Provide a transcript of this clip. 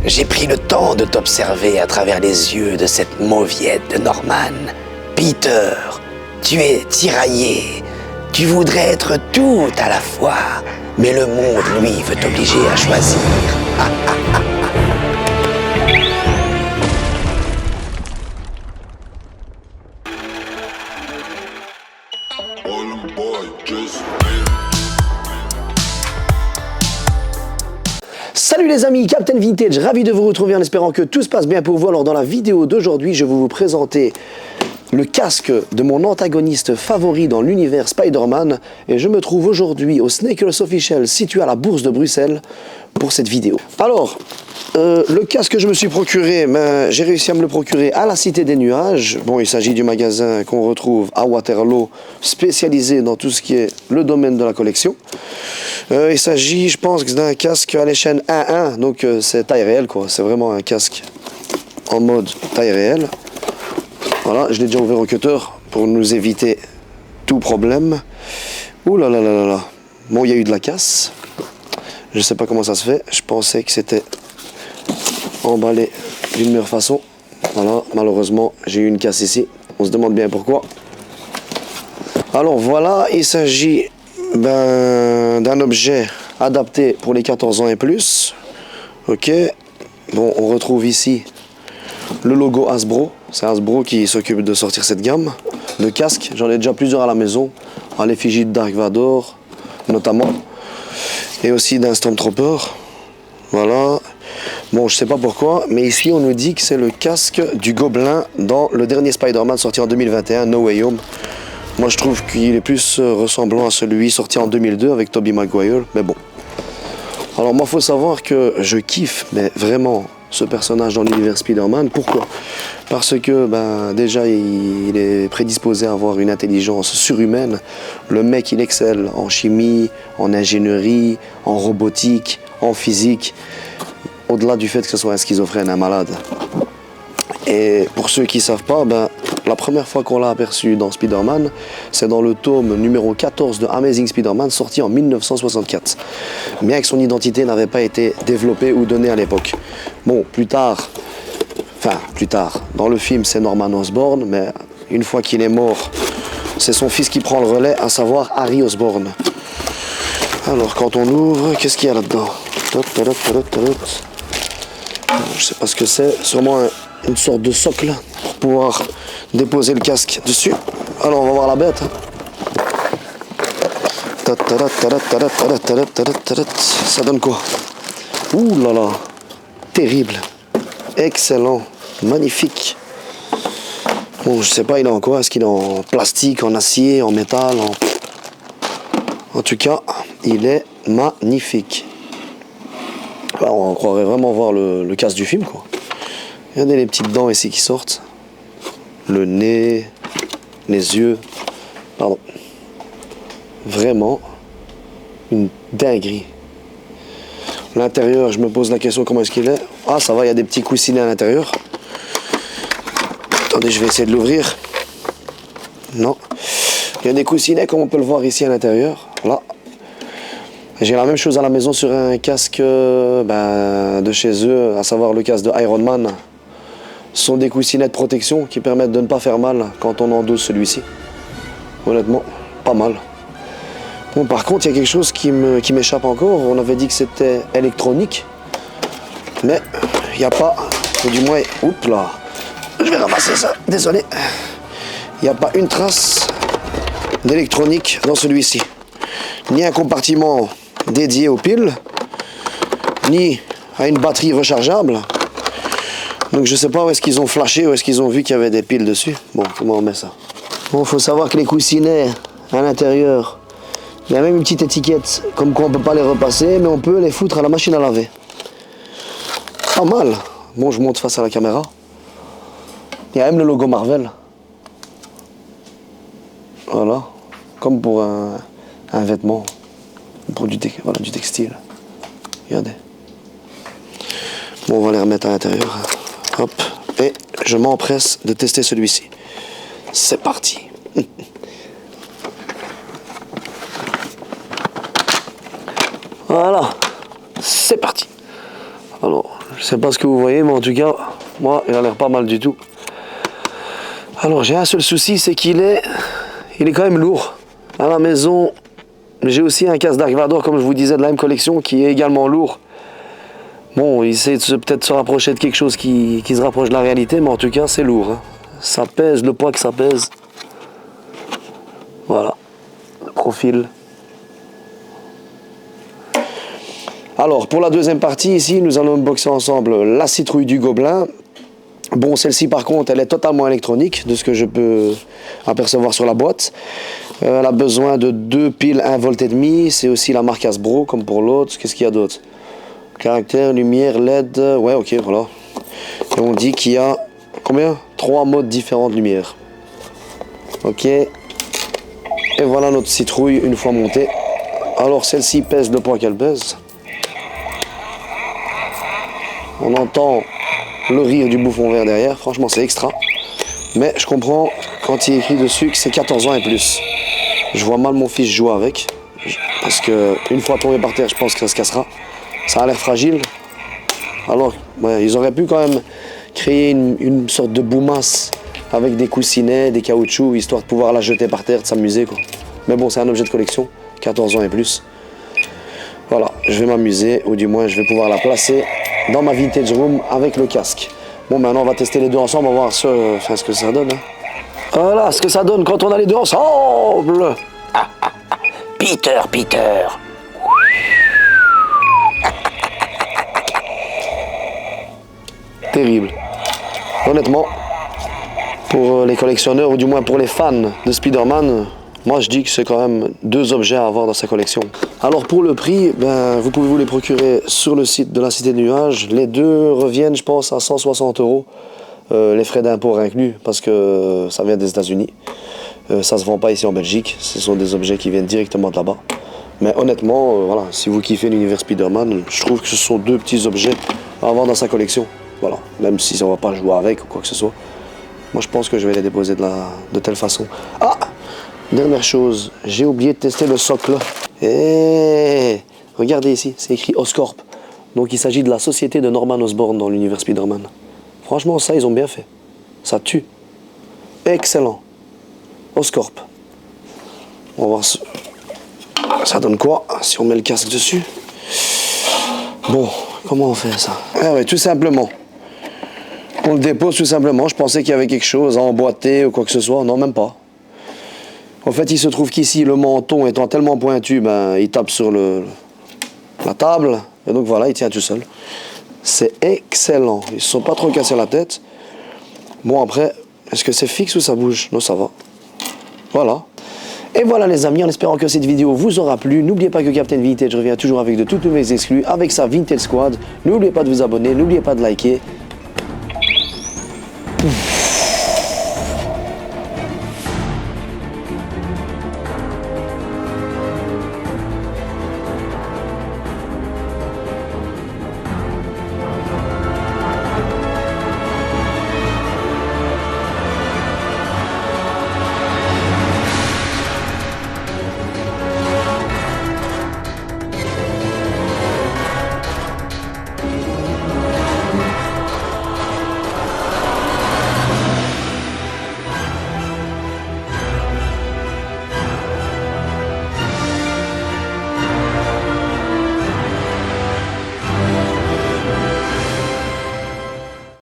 J'ai pris le temps de t'observer à travers les yeux de cette mauviette de Norman. Peter, tu es tiraillé. Tu voudrais être tout à la fois, mais le monde, lui, veut t'obliger à choisir. Salut les amis, Captain Vintage, ravi de vous retrouver en espérant que tout se passe bien pour vous. Alors dans la vidéo d'aujourd'hui, je vais vous présenter le casque de mon antagoniste favori dans l'univers Spider-Man et je me trouve aujourd'hui au Sneakers Official situé à la Bourse de Bruxelles pour cette vidéo. Alors, le casque que je me suis procuré, j'ai réussi à me le procurer à la Cité des Nuages. Bon, il s'agit du magasin qu'on retrouve à Waterloo, spécialisé dans tout ce qui est le domaine de la collection. Il s'agit, je pense, d'un casque à l'échelle 1-1, donc c'est taille réelle, quoi. C'est vraiment un casque en mode taille réelle. Voilà, je l'ai déjà ouvert au cutter pour nous éviter tout problème. Ouh là là là là là. Bon, il y a eu de la casse. Je sais pas comment ça se fait. Je pensais que c'était emballé d'une meilleure façon. Voilà, malheureusement, j'ai eu une casse ici. On se demande bien pourquoi. Alors voilà, il s'agit d'un objet adapté pour les 14 ans et plus. Ok. Bon, on retrouve ici le logo Hasbro. C'est Hasbro qui s'occupe de sortir cette gamme de casques. J'en ai déjà plusieurs à la maison, à l'effigie de Dark Vador notamment, et aussi d'un Stormtrooper. Voilà. Bon, je sais pas pourquoi, mais ici on nous dit que c'est le casque du Gobelin dans le dernier Spider-Man sorti en 2021, No Way Home. Moi je trouve qu'il est plus ressemblant à celui sorti en 2002 avec Tobey Maguire, mais bon. Alors moi faut savoir que je kiffe, mais vraiment, ce personnage dans l'univers Spider-Man. Pourquoi? Parce que déjà il est prédisposé à avoir une intelligence surhumaine. Le mec il excelle en chimie, en ingénierie, en robotique, en physique. Au-delà du fait que ce soit un schizophrène, un malade. Et pour ceux qui ne savent pas, la première fois qu'on l'a aperçu dans Spider-Man, c'est dans le tome numéro 14 de Amazing Spider-Man, sorti en 1964. Bien que son identité n'avait pas été développée ou donnée à l'époque. Bon, plus tard, dans le film c'est Norman Osborn, mais une fois qu'il est mort, c'est son fils qui prend le relais, à savoir Harry Osborn. Alors quand on ouvre, qu'est-ce qu'il y a là-dedans? Je sais pas ce que c'est, sûrement une sorte de socle pour pouvoir déposer le casque dessus. Alors on va voir la bête. Ça donne quoi? Ouh là là, terrible, excellent, magnifique. Bon, je sais pas, il est en quoi? Est-ce qu'il est en plastique, en acier, en métal? En tout cas, il est magnifique. Là, on croirait vraiment voir le casque du film, quoi. Regardez les petites dents ici qui sortent. Le nez, les yeux. Pardon. Vraiment une dinguerie. L'intérieur, je me pose la question comment est-ce qu'il est. Ah, ça va, il y a des petits coussinets à l'intérieur. Attendez, je vais essayer de l'ouvrir. Non. Il y a des coussinets comme on peut le voir ici à l'intérieur. Là. J'ai la même chose à la maison sur un casque de chez eux, à savoir le casque de Iron Man. Ce sont des coussinets de protection qui permettent de ne pas faire mal quand on endosse celui-ci. Honnêtement, pas mal. Bon, par contre, il y a quelque chose qui m'échappe encore. On avait dit que c'était électronique. Mais il n'y a pas, ou du moins, oups là, je vais ramasser ça, désolé. Il n'y a pas une trace d'électronique dans celui-ci. Ni un compartiment dédié aux piles, ni à une batterie rechargeable. Donc je sais pas où est-ce qu'ils ont flashé, où est-ce qu'ils ont vu qu'il y avait des piles dessus. Bon, comment on met ça? Bon, faut savoir que les coussinets à l'intérieur, il y a même une petite étiquette, comme quoi on peut pas les repasser, mais on peut les foutre à la machine à laver. Pas mal. Bon, je monte face à la caméra. Il y a même le logo Marvel. Voilà, comme pour un vêtement, pour du textile. Regardez. Bon, on va les remettre à l'intérieur. Hop, et je m'empresse de tester celui-ci. C'est parti. Voilà, c'est parti. Alors, Je sais pas ce que vous voyez, mais en tout cas, moi, il a l'air pas mal du tout. Alors, j'ai un seul souci, c'est qu'il est quand même lourd. À la maison, j'ai aussi un casque Dark Vador, comme je vous disais, de la même collection, qui est également lourd. Bon, il essaie de peut-être se rapprocher de quelque chose qui se rapproche de la réalité, mais en tout cas, c'est lourd. Hein. Ça pèse le poids que ça pèse. Voilà, le profil. Alors, pour la deuxième partie, ici, nous allons unboxer ensemble la citrouille du Gobelin. Bon, celle-ci, par contre, elle est totalement électronique, de ce que je peux apercevoir sur la boîte. Elle a besoin de 2 piles 1,5 V. C'est aussi la marque Hasbro, comme pour l'autre. Qu'est-ce qu'il y a d'autre? Caractère, lumière, LED. Ouais, ok, voilà. Et on dit qu'il y a, combien? 3 modes différents de lumière. Ok. Et voilà notre citrouille une fois montée. Alors, celle-ci pèse le poids qu'elle pèse. On entend le rire du bouffon vert derrière. Franchement, c'est extra. Mais je comprends quand il est écrit dessus que c'est 14 ans et plus. Je vois mal mon fils jouer avec. Parce que une fois tombé par terre, je pense que ça se cassera. Ça a l'air fragile. Alors, ouais, ils auraient pu quand même créer une sorte de boumasse avec des coussinets, des caoutchoucs, histoire de pouvoir la jeter par terre, de s'amuser, quoi. Mais bon, c'est un objet de collection. 14 ans et plus. Voilà, je vais m'amuser, ou du moins je vais pouvoir la placer dans ma vintage room avec le casque. Bon, maintenant on va tester les deux ensemble, on va voir ce que ça donne. Hein. Voilà ce que ça donne quand on a les deux ensemble. Peter. Terrible. Honnêtement, pour les collectionneurs, ou du moins pour les fans de Spider-Man, moi je dis que c'est quand même 2 objets à avoir dans sa collection. Alors pour le prix, ben, vous pouvez vous les procurer sur le site de la Cité des Nuages. Les deux reviennent, je pense, à 160 €. Les frais d'import inclus, parce que ça vient des États-Unis. Ça se vend pas ici en Belgique. Ce sont des objets qui viennent directement de là-bas. Mais honnêtement, voilà, si vous kiffez l'univers Spider-Man, je trouve que ce sont 2 petits objets à avoir dans sa collection. Voilà, même si on va pas jouer avec ou quoi que ce soit. Moi je pense que je vais les déposer de telle façon. Ah! Dernière chose, j'ai oublié de tester le socle. Et regardez ici, c'est écrit Oscorp. Donc il s'agit de la société de Norman Osborn dans l'univers Spider-Man. Franchement, ça, ils ont bien fait. Ça tue. Excellent. Oscorp. On va voir ça donne quoi si on met le casque dessus. Bon, comment on fait ça? Ah ouais, tout simplement. On le dépose tout simplement. Je pensais qu'il y avait quelque chose à emboîter ou quoi que ce soit. Non, même pas. En fait, il se trouve qu'ici, le menton étant tellement pointu, ben, il tape sur la table. Et donc voilà, il tient tout seul. C'est excellent. Ils ne se sont pas trop cassés la tête. Bon, après, est-ce que c'est fixe ou ça bouge? Non, ça va. Voilà. Et voilà les amis, en espérant que cette vidéo vous aura plu. N'oubliez pas que Captain Vintage revient toujours avec de toutes nouvelles exclus, avec sa Vintage Squad. N'oubliez pas de vous abonner, n'oubliez pas de liker.